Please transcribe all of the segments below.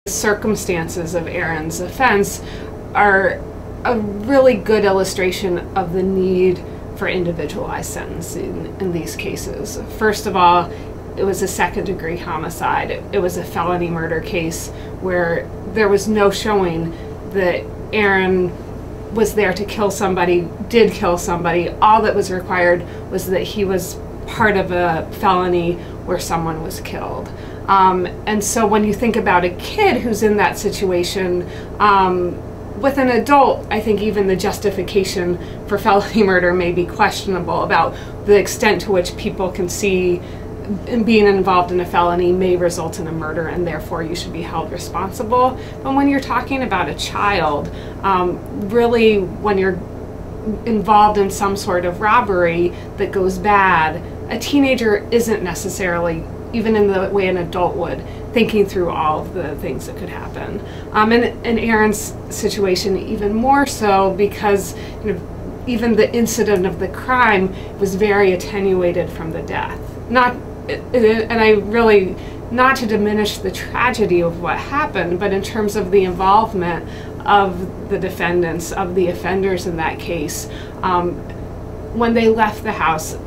Circumstances of Aaron's offense are a really good illustration of the need for individualized sentencing in these cases. First of all, it was a second-degree homicide. It was a felony murder case where there was no showing that Aaron was there to kill somebody, did kill somebody. All that was required was that he was part of a felony where someone was killed. And so when you think about a kid who's in that situation, with an adult, I think even the justification for felony murder may be questionable about the extent to which people can see being involved in a felony may result in a murder and therefore you should be held responsible. But when you're talking about a child, really when you're involved in some sort of robbery that goes bad, a teenager isn't necessarily, even in the way an adult would, thinking through all of the things that could happen. And in Aaron's situation, even more so, because even the incident of the crime was very attenuated from the death. And I really, not to diminish the tragedy of what happened, but in terms of the involvement of the defendants, of the offenders in that case, when they left the house,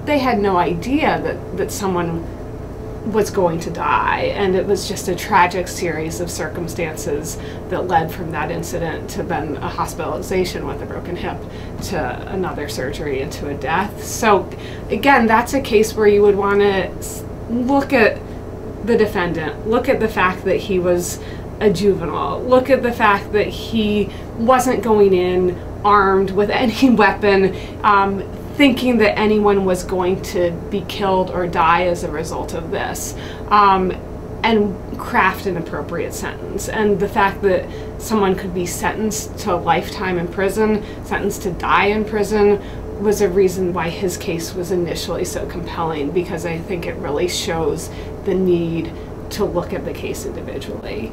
they had no idea that someone was going to die, and it was just a tragic series of circumstances that led from that incident to then a hospitalization with a broken hip, to another surgery, and to a death. So again, that's a case where you would want to look at the defendant, look at the fact that he was a juvenile, look at the fact that he wasn't going in armed with any weapon, thinking that anyone was going to be killed or die as a result of this, and craft an appropriate sentence. And the fact that someone could be sentenced to a lifetime in prison, sentenced to die in prison, was a reason why his case was initially so compelling, because I think it really shows the need to look at the case individually.